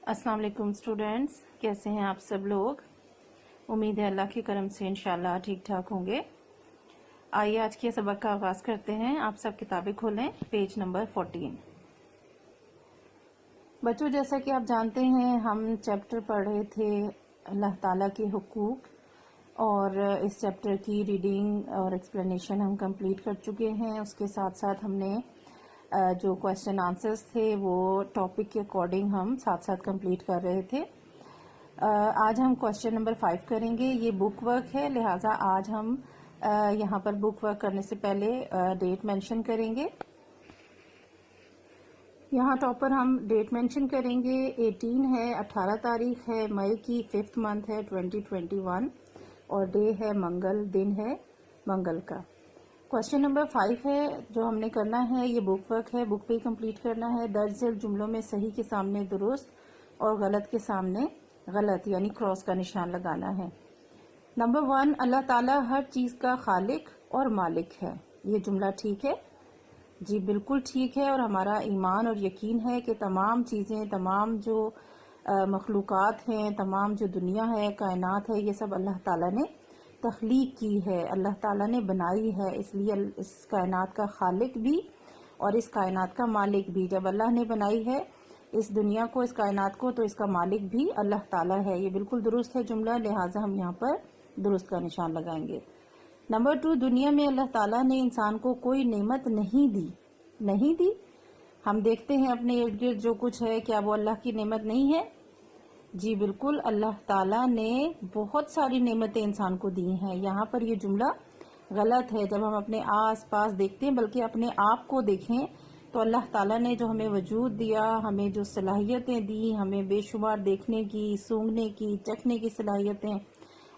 अस्सलाम वालेकुम स्टूडेंट्स, कैसे हैं आप सब लोग। उम्मीद है अल्लाह के करम से इंशाल्लाह ठीक ठाक होंगे। आइए आज के सबक का आगाज़ करते हैं। आप सब किताबें खोलें, पेज नंबर 14। बच्चों, जैसा कि आप जानते हैं हम चैप्टर पढ़ रहे थे अल्लाह ताला के हुकूक, और इस चैप्टर की रीडिंग और एक्सप्लेनेशन हम कंप्लीट कर चुके हैं। उसके साथ साथ हमने जो क्वेश्चन आंसर्स थे वो टॉपिक के अकॉर्डिंग हम साथ साथ कंप्लीट कर रहे थे। आज हम क्वेश्चन नंबर 5 करेंगे। ये बुक वर्क है, लिहाजा आज हम यहाँ पर बुक वर्क करने से पहले डेट मेंशन करेंगे। यहाँ टॉप पर हम डेट मेंशन करेंगे। 18 है, 18 तारीख है मई की, 5th मंथ है 2021, और डे है मंगल, दिन है मंगल का। क्वेश्चन नंबर 5 है जो हमने करना है, ये बुक वर्क है, बुक पे ही कंप्लीट करना है। दर्ज झेल जुमलों में सही के सामने दुरुस्त और गलत के सामने गलत यानी क्रॉस का निशान लगाना है। नंबर 1, अल्लाह ताला हर चीज का खालिक और मालिक है। ये जुमला ठीक है? जी बिल्कुल ठीक है, और हमारा ईमान और यकीन है कि तमाम चीजें, तमाम जो मखलूकात हैं, तमाम जो दुनिया है, कायनात है, ये सब अल्लाह ताला ने तख्लीक की है, अल्लाह ताला ने बनाई है। इसलिए इस कायनात का खालिक भी और इस कायनात का मालिक भी। जब अल्लाह ने बनाई है इस दुनिया को, इस कायनात को, तो इसका मालिक भी अल्लाह ताला है। ये बिल्कुल दुरुस्त है जुमला, लिहाजा हम यहाँ पर दुरुस्त का निशान लगाएंगे। नंबर 2, दुनिया में अल्लाह ताला ने इंसान को कोई नेमत नहीं दी। हम देखते हैं अपने इर्द गिर्द जो कुछ है, क्या वो अल्लाह की नेमत नहीं है? जी बिल्कुल, अल्लाह ताला ने बहुत सारी नेमतें इंसान को दी हैं। यहाँ पर ये जुमला गलत है। जब हम अपने आस पास देखते हैं, बल्कि अपने आप को देखें, तो अल्लाह ताला ने जो हमें वजूद दिया, हमें जो सलाहियतें दी, हमें बेशुमार देखने की, सूंघने की, चखने की सलाहियतें,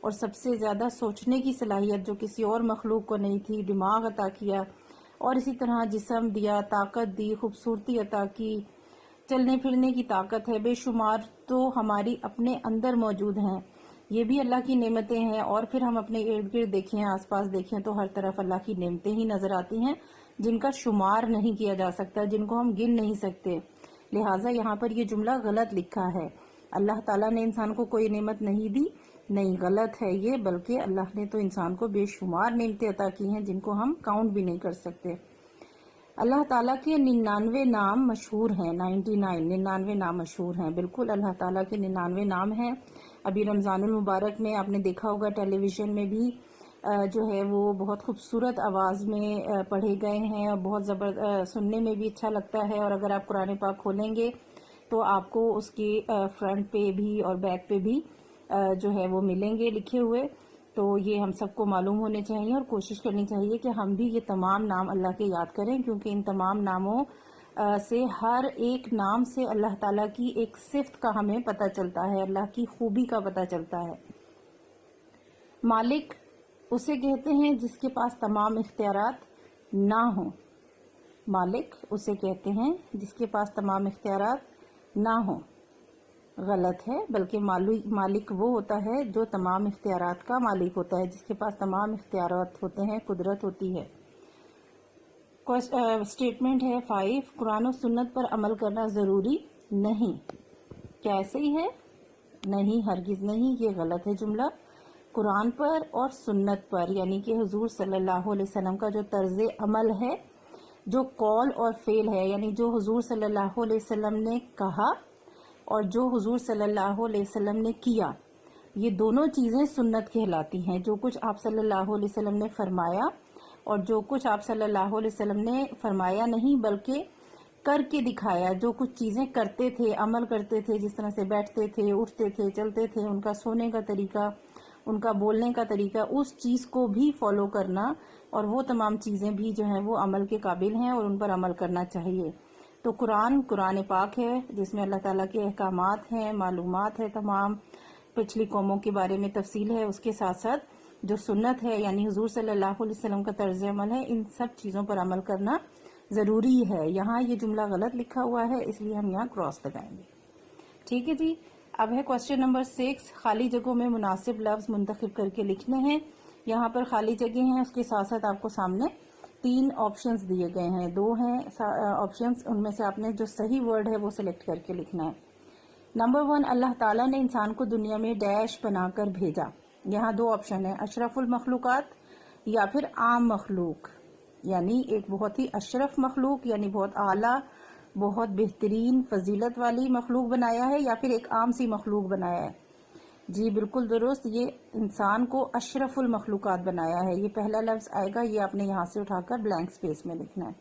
और सबसे ज़्यादा सोचने की सलाहियत जो किसी और मखलूक को नहीं थी, दिमाग अता किया, और इसी तरह जिस्म दिया, ताकत दी, खूबसूरती अता की, चलने फिरने की ताकत है, बेशुमार तो हमारी अपने अंदर मौजूद हैं। ये भी अल्लाह की नेमतें हैं। और फिर हम अपने इर्द गिर्द देखें, आसपास देखें, तो हर तरफ अल्लाह की नेमतें ही नजर आती हैं, जिनका शुमार नहीं किया जा सकता, जिनको हम गिन नहीं सकते। लिहाजा यहाँ पर ये जुमला गलत लिखा है। अल्लाह ताला ने इंसान को कोई नेमत नहीं दी, नहीं, गलत है ये, बल्कि अल्लाह ने तो इंसान को बेशुमार नेमतें अता की हैं, जिनको हम काउंट भी नहीं कर सकते। अल्लाह ताला के 99 नाम मशहूर हैं। 99 नाम मशहूर हैं। बिल्कुल, अल्लाह ताला के 99 नाम हैं। अभी रमजानुल मुबारक में आपने देखा होगा टेलीविजन में भी जो है वो बहुत खूबसूरत आवाज़ में पढ़े गए हैं, और बहुत सुनने में भी अच्छा लगता है। और अगर आप कुरान पाक खोलेंगे तो आपको उसके फ्रंट पे भी और बैक पे भी जो है वो मिलेंगे लिखे हुए। तो ये हम सबको मालूम होने चाहिए, और कोशिश करनी चाहिए कि हम भी ये तमाम नाम अल्लाह के याद करें, क्योंकि इन तमाम नामों से, हर एक नाम से अल्लाह ताला की एक सिफ्त का हमें पता चलता है, अल्लाह की खूबी का पता चलता है। मालिक उसे कहते हैं जिसके पास तमाम इख्तियारात ना हो। मालिक उसे कहते हैं जिसके पास तमाम इख्तियारात ना हो। गलत है, बल्कि मालिक वो होता है जो तमाम इख्तियारात का मालिक होता है, जिसके पास तमाम इख्तियारात होते हैं, कुदरत होती है। स्टेटमेंट है 5, कुरान और सुन्नत पर अमल करना जरूरी नहीं। क्या ऐसे ही है? नहीं, हरगिज नहीं, ये गलत है जुमला। कुरान पर और सुन्नत पर यानी कि हुजूर सल्लल्लाहु अलैहि वसल्लम का जो तर्ज अमल है, जो कौल और फेल है, यानी जो हुजूर सल्लल्लाहु अलैहि वसल्लम ने कहा और जो हुजूर सल्लल्लाहु अलैहि वसल्लम ने किया, ये दोनों चीजें सुन्नत कहलाती हैं। जो कुछ आप सल्लल्लाहु अलैहि वसल्लम ने फरमाया और जो कुछ आप सल्लल्लाहु अलैहि वसल्लम ने फरमाया नहीं बल्कि करके दिखाया, जो कुछ चीजें करते थे, अमल करते थे, जिस तरह से बैठते थे, उठते थे, चलते थे, उनका सोने का तरीका, उनका बोलने का तरीका, उस चीज को भी फॉलो करना, और वो तमाम चीजें भी जो है वो अमल के काबिल हैं और उन पर अमल करना चाहिए। तो कुरान पाक है, जिसमें अल्लाह ताला के अहकामात हैं, मालूमात है, तमाम पिछली कौमों के बारे में तफसील है। उसके साथ साथ जो सुन्नत है यानी हुजूर सल्लल्लाहु अलैहि वसल्लम का तर्ज अमल है, इन सब चीजों पर अमल करना जरूरी है। यहाँ ये जुमला गलत लिखा हुआ है, इसलिए हम यहाँ क्रॉस लगाएंगे। ठीक है जी। अब है क्वेश्चन नंबर 6, खाली जगहों में मुनासिब लफ्ज मुंतखब करके लिखने हैं। यहाँ पर खाली जगह हैं, उसके साथ साथ आपको सामने 3 ऑप्शंस दिए गए हैं, 2 हैं ऑप्शंस, उनमें से आपने जो सही वर्ड है वो सिलेक्ट करके लिखना है। नंबर 1, अल्लाह ताला ने इंसान को दुनिया में डैश बनाकर भेजा। यहाँ 2 ऑप्शन है, अशरफुल मखलूकात या फिर आम मखलूक, यानी एक बहुत ही अशरफ मखलूक यानी बहुत आला, बहुत बेहतरीन फजीलत वाली मखलूक बनाया है, या फिर एक आम सी मखलूक बनाया है। जी बिल्कुल दुरुस्त, ये इंसान को अशरफुल मखलूकात बनाया है। ये पहला लफ्ज आएगा, ये आपने यहाँ से उठाकर ब्लैंक स्पेस में लिखना है।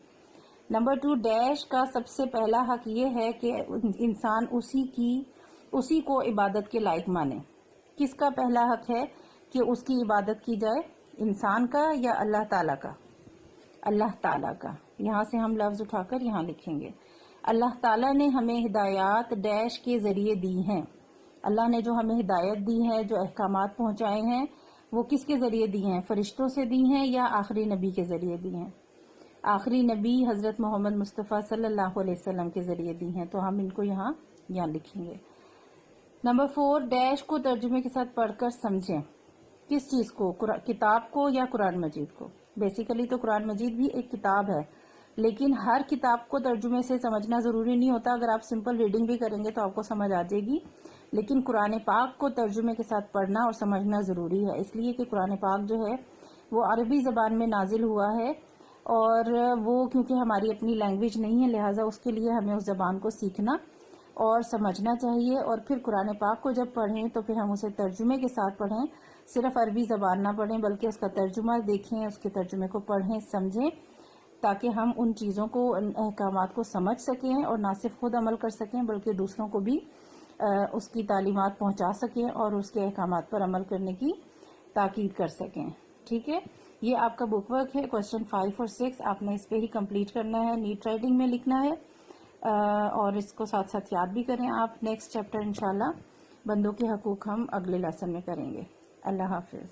नंबर 2, डैश का सबसे पहला हक ये है कि इंसान उसी को इबादत के लायक माने। किसका पहला हक है कि उसकी इबादत की जाए, इंसान का या अल्लाह ताला का? अल्लाह ताला का। यहाँ से हम लफ्ज उठाकर यहाँ लिखेंगे, अल्लाह ताला ने हमें हिदायत डैश के जरिए दी हैं। अल्लाह ने जो हमें हिदायत दी है, जो अहकामात पहुंचाए हैं, वो किसके जरिए दी हैं? फरिश्तों से दी हैं या आखिरी नबी के जरिए दी हैं? आखिरी नबी हजरत मोहम्मद मुस्तफ़ा सल्लल्लाहु अलैहि वसल्लम के जरिए दी हैं। तो हम इनको यहाँ लिखेंगे। नंबर 4, डैश को तर्जुमे के साथ पढ़कर समझें। किस चीज को? किताब को या कुरान मजीद को? बेसिकली तो कुरान मजीद भी एक किताब है, लेकिन हर किताब को तर्जुमे से समझना जरूरी नहीं होता। अगर आप सिंपल रीडिंग भी करेंगे तो आपको समझ आ जाएगी, लेकिन कुरान पाक को तर्जुमे के साथ पढ़ना और समझना जरूरी है, इसलिए कि कुरान पाक जो है वो अरबी जबान में नाजिल हुआ है, और वो क्योंकि हमारी अपनी लैंग्वेज नहीं है, लिहाजा उसके लिए हमें उस जबान को सीखना और समझना चाहिए। और फिर कुरान पाक को जब पढ़ें तो फिर हम उसे तर्जुमे के साथ पढ़ें, सिर्फ अरबी जबान ना पढ़ें, बल्कि उसका तर्जुमा देखें, उसके तर्जुमे को पढ़ें, समझें, ताकि हम उन चीज़ों को, अहकामात को समझ सकें और ना सिर्फ खुद अमल कर सकें बल्कि दूसरों को भी उसकी तालीमात पहुंचा सकें और उसके अहकामात पर अमल करने की ताकीद कर सकें। ठीक है, ये आपका बुक वर्क है, क्वेश्चन 5 और 6 आपने इस पे ही कंप्लीट करना है, नीट राइटिंग में लिखना है, और इसको साथ साथ याद भी करें आप। नेक्स्ट चैप्टर इंशाल्लाह बंदों के हकूक हम अगले लेसन में करेंगे। अल्लाह हाफिज।